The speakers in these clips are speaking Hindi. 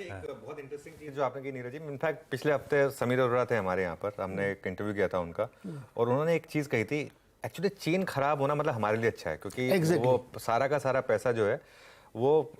एक बहुत इंटरेस्टिंग चीज जो आपने की नीरज जी, इनफैक्ट पिछले हफ्ते समीर अरोड़ा थे हमारे यहाँ पर, हमने एक इंटरव्यू किया था उनका, और उन्होंने एक चीज कही थी, एक्चुअली चीन खराब होना मतलब हमारे लिए अच्छा है, क्योंकि वो सारा का सारा पैसा जो है वो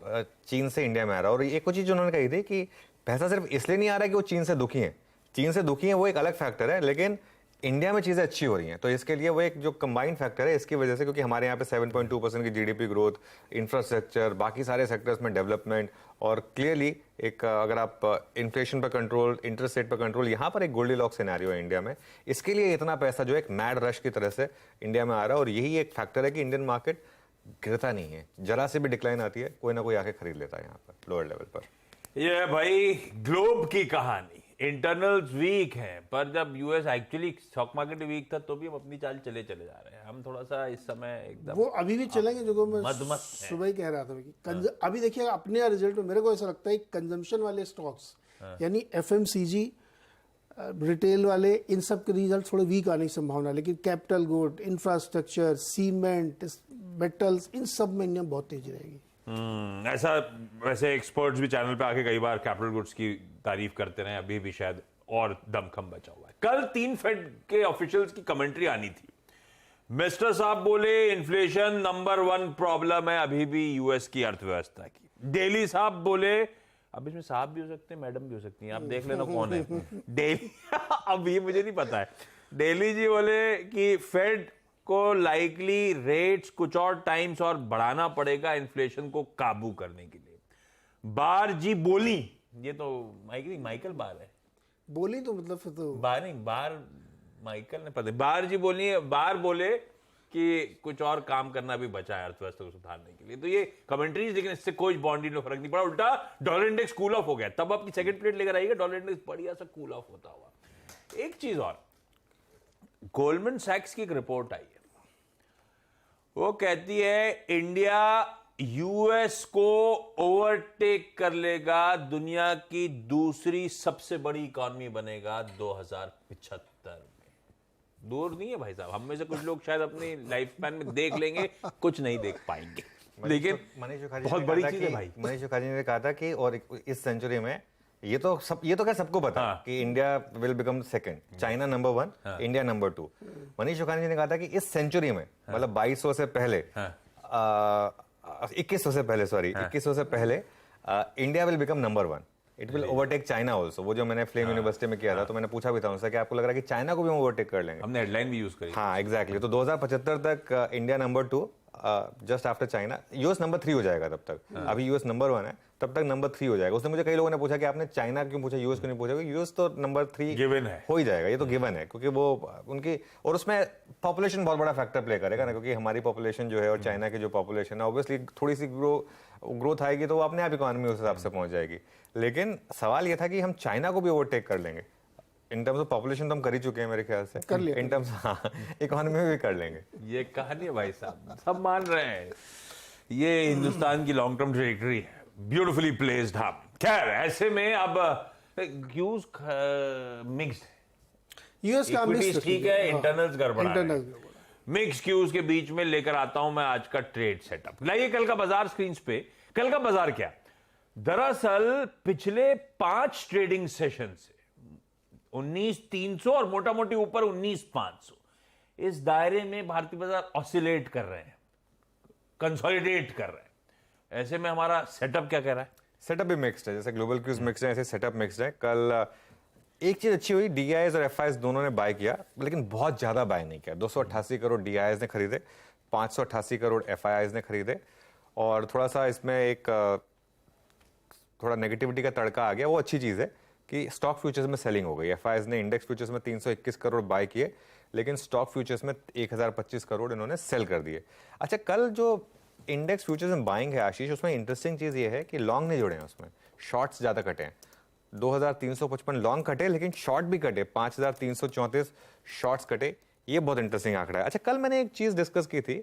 चीन से इंडिया में आ रहा है। और एक चीज उन्होंने कही थी कि पैसा सिर्फ इसलिए नहीं आ रहा है कि वो चीन से दुखी है, चीन से दुखी है वो एक अलग फैक्टर है, लेकिन इंडिया में चीज़ें अच्छी हो रही हैं, तो इसके लिए वो एक जो कंबाइंड फैक्टर है इसकी वजह से, क्योंकि हमारे यहाँ पे 7.2% की जीडीपी ग्रोथ, इंफ्रास्ट्रक्चर, बाकी सारे सेक्टर्स में डेवलपमेंट, और क्लियरली एक अगर आप इन्फ्लेशन पर कंट्रोल, इंटरेस्ट रेट पर कंट्रोल, यहाँ पर एक गोल्डीलॉक्स सिनेरियो है इंडिया में। इसके लिए इतना पैसा जो एक मैड रश की तरह से इंडिया में आ रहा है, और यही एक फैक्टर है कि इंडियन मार्केट गिरता नहीं है, जरा से भी डिक्लाइन आती है कोई ना कोई आके खरीद लेता है यहाँ पर लोअर लेवल पर। ये भाई ग्लोब की कहानी, इंटरनल्स वीक हैं, पर जब US actually stock market weak था तो भी हम अपनी चाल चले जा रहे हैं। हम थोड़ा सा इस समय एकदम वो अभी भी चलेंगे, जो मैं सुबह ही कह रहा था कि अभी देखिए अपने रिजल्ट में मेरे को ऐसा लगता है कंजम्पशन वाले स्टॉक्स यानी एफएमसीजी, रिटेल वाले, इन सब के रिजल्ट थोड़े वीक आने की संभावना, लेकिन capital good, infrastructure, cement, metals, इन सब में इंडिया बहुत तेजी रहेगी। ऐसा वैसे एक्सपर्ट्स भी चैनल पे आके कई बार कैपिटल गुड्स की तारीफ करते रहे, अभी भी शायद और दमखम बचा हुआ है। कल 3 फेड के ऑफिशियल्स की कमेंट्री आनी थी। मिस्टर साहब बोले इन्फ्लेशन नंबर 1 प्रॉब्लम है अभी भी यूएस की अर्थव्यवस्था की। डेली साहब बोले, अब इसमें साहब भी हो सकते हैं, मैडम भी हो सकती हैं, आप देख लेना कौन है। डेली अब ये मुझे नहीं पता है। डेली जी बोले कि फेड को लाइकली रेट्स कुछ और टाइम्स और बढ़ाना पड़ेगा इन्फ्लेशन को काबू करने के लिए। बार जी बोली, ये तो माइकल बार है, बोली तो मतलब फिर तो बार नहीं, बार माइकल ने पता, बार जी बोली, बार बोले कि कुछ और काम करना भी बचा है अर्थव्यवस्था को सुधारने के लिए। तो ये कमेंट्रीज, लेकिन इससे कोई बॉन्ड में फर्क नहीं पड़ा, उल्टा डॉलर इंडेक्स कूल ऑफ हो गया। तब आपकी सेकंड प्लेट लेकर आइएगा, डॉलर इंडेक्स बढ़िया सा कूल ऑफ होता हुआ। एक चीज और, गोल्डमैन सैक्स की एक रिपोर्ट आई है, वो कहती है इंडिया यूएस को ओवरटेक कर लेगा, दुनिया की दूसरी सबसे बड़ी इकॉनमी बनेगा 2075 में। दूर नहीं है भाई साहब, हम में से कुछ लोग शायद अपनी लाइफ स्पैन में देख लेंगे, कुछ नहीं देख पाएंगे, लेकिन बहुत बड़ी चीज है भाई। मनीष मुखर्जी ने कहा था कि और इस सेंचुरी में ये तो क्या सबको पता है कि India will become second, China number 1, India number 2। Manish Mukherjee ने कहा था कि इस सेंचुरी में मतलब 2200 से पहले, 2100 से पहले, सॉरी 2100 से पहले India will become number 1, it will overtake China also. वो जो मैंने फ्लेम यूनिवर्सिटी में किया था, तो मैंने पूछा भी था उनसे कि आपको लग रहा है कि चाइना को भी हम ओवरटेक कर लेंगे? हमने हेडलाइन भी यूज करी। हाँ एग्जैक्टली। तो 2075 तक India number 2, just after China. US number 3 हो जाएगा तब तक। अभी यूएस नंबर 1 है, तब तक नंबर 3 हो जाएगा। उसने मुझे कई लोगों ने पूछा कि आपने चाइना क्यों पूछा, यूएस क्यों नहीं पूछा? यूएस तो नंबर 3 गिवन है, हो ही जाएगा, ये तो गिवन है, क्योंकि वो उनकी, और उसमें पॉपुलेशन बहुत बड़ा फैक्टर प्ले करेगा ना, क्योंकि हमारी पॉपुलेशन जो है और चाइना की जो पॉपुलेशन है, ऑब्वियसली थोड़ी सी ग्रोथ आएगी तो वो अपने आप इकोनॉमी उस हिसाब से पहुंच जाएगी। लेकिन सवाल ये था कि हम चाइना को भी ओवरटेक कर लेंगे। इन टर्म्स ऑफ पॉपुलेशन तो हम कर ही चुके हैं मेरे ख्याल से, कर लिया। इन टर्म्स हाँ इकोनॉमी में भी कर लेंगे। ये कहानी है भाई साहब, सब मान रहे हैं, ये हिंदुस्तान की लॉन्ग टर्म ट्रेजेक्टरी है, ब्यूटीफुली प्लेस्ड। हम खैर ऐसे में अब व्यूज मिक्स्ड है, यूएस का मिक्स ठीक है, इंटरनल्स गड़बड़ा है, मिक्स क्यूज के बीच में लेकर आता हूं मैं आज का ट्रेड सेटअप। लाइए कल का बाजार स्क्रीन पे। कल का बाजार क्या, दरअसल पिछले 5 ट्रेडिंग सेशन से 19,300 और मोटा मोटी ऊपर 19,500, इस दायरे में भारतीय बाजार ऑसिलेट कर रहे हैं, कंसोलिडेट कर रहे हैं। ऐसे में हमारा सेटअप क्या कह रहा है? सेटअप भी मिक्स्ड है, जैसे ग्लोबल क्यूज मिक्स्ड है, ऐसे सेटअप मिक्स्ड है। कल एक चीज अच्छी हुई, डीआईएस और एफआईएस दोनों ने बाय किया, लेकिन बहुत ज्यादा बाय नहीं किया। 288 करोड़ डीआईएस ने खरीदे, 588 करोड़ एफआईआईस ने खरीदे, और थोड़ा सा इसमें एक थोड़ा नेगेटिविटी का तड़का आ गया। वो अच्छी चीज है कि स्टॉक फ्यूचर्स में सेलिंग हो गई। एफआईआईस ने इंडेक्स फ्यूचर्स में 321 करोड़ बाय किए, लेकिन स्टॉक फ्यूचर्स में 1025 करोड़ इन्होंने सेल कर दिए। अच्छा, कल जो इंडेक्स फ्यूचर्स में बाइंग है आशीष, उसमें इंटरेस्टिंग चीज ये है कि लॉन्ग नहीं जुड़े हैं, उसमें शॉर्ट्स ज्यादा कटे हैं। 2355 लॉन्ग कटे, लेकिन शॉर्ट भी कटे, 5334 शॉर्ट्स कटे। ये बहुत इंटरेस्टिंग आंकड़ा है। अच्छा, कल मैंने एक चीज डिस्कस की थी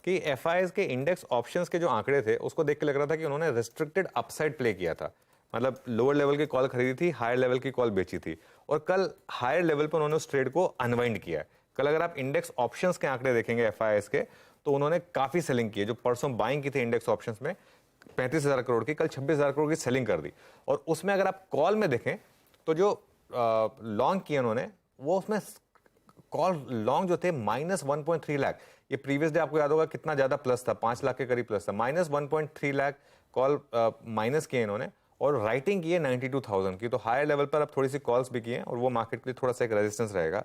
कि एफआईआईस के इंडेक्स ऑप्शंस के जो आंकड़े थे, उसको देख के लग रहा था कि उन्होंने रिस्ट्रिक्टेड अपसाइड प्ले किया था, मतलब लोअर लेवल की कॉल खरीदी थी, हायर लेवल की कॉल बेची थी, और कल हायर लेवल पर उन्होंने उस ट्रेड को अनवाइंड किया है। कल अगर आप इंडेक्स ऑप्शंस के आंकड़े देखेंगे एफआईआईस के, तो उन्होंने काफी सेलिंग की है। जो परसों बाइंग की थी इंडेक्स ऑप्शंस में, 35,000 करोड़ की, कल 26,000 करोड़ की सेलिंग कर दी। और उसमें अगर आप कॉल में देखें तो जो लॉन्ग किए उन्होंने, वो उसमें कॉल लॉन्ग जो थे -1.3 लाख, ये प्रीवियस डे आपको याद होगा कितना ज्यादा प्लस था, 5 लाख के करीब प्लस था, -1.3 लाख कॉल माइनस किए इन्होंने, और राइटिंग की है 92,000 की। तो हायर लेवल पर अब थोड़ी सी कॉल्स भी की हैं, और वो मार्केट के लिए थोड़ा सा एक रेजिस्टेंस रहेगा।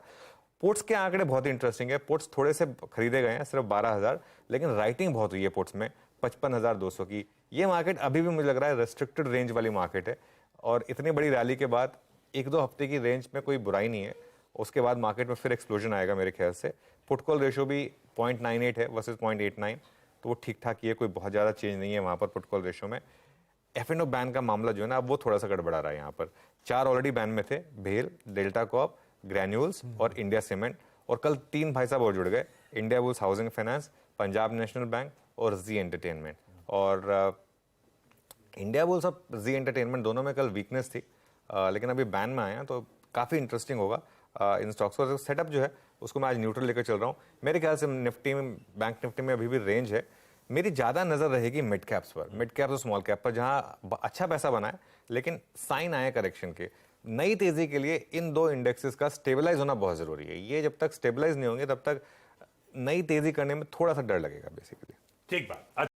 पुट्स के आंकड़े बहुत इंटरेस्टिंग है, पुट्स थोड़े से खरीदे गए हैं, सिर्फ 12,000, लेकिन राइटिंग बहुत हुई है पुट्स में 55,200 की। ये मार्केट अभी भी मुझे लग रहा है रेस्ट्रिक्टेड रेंज वाली मार्केट है, और इतनी बड़ी रैली के बाद 1-2 हफ्ते की रेंज में कोई बुराई नहीं है, उसके बाद मार्केट में फिर एक्सप्लोजन आएगा मेरे ख्याल से। पुट कॉल रेशियो भी 0.98 है वर्सेस 0.89, तो वो ठीक ठाक ही है, कोई बहुत ज़्यादा चेंज नहीं है वहाँ पर पुट कॉल रेशियो में। F&O बैन का मामला जो है ना, अब वो थोड़ा सा गड़बड़ा रहा है यहाँ पर। 4 ऑलरेडी बैन में थे, भेल, डेल्टा कॉर्प, ग्रैन्यूल्स और इंडिया सीमेंट, और कल 3 भाई साहब और जुड़ गए, India bulls housing finance, Punjab national bank और जी एंटरटेनमेंट। और इंडिया बुल्स और जी एंटरटेनमेंट दोनों में कल वीकनेस थी, लेकिन अभी बैन में आए हैं, तो काफ़ी इंटरेस्टिंग होगा इन स्टॉक्स का सेटअप जो है, उसको मैं आज न्यूट्रल लेकर चल रहा हूँ। मेरे ख्याल से निफ्टी में, बैंक निफ्टी में अभी भी रेंज है। मेरी ज़्यादा नज़र रहेगी मिड कैप्स पर, मिड कैप्स और स्मॉल कैप पर, जहाँ अच्छा पैसा बना है, लेकिन साइन आए करेक्शन के। नई तेज़ी के लिए इन 2 इंडेक्सेस का स्टेबलाइज होना बहुत ज़रूरी है। ये जब तक स्टेबलाइज नहीं होंगे, तब तक नई तेज़ी करने में थोड़ा सा डर लगेगा बेसिकली। ठीक बात।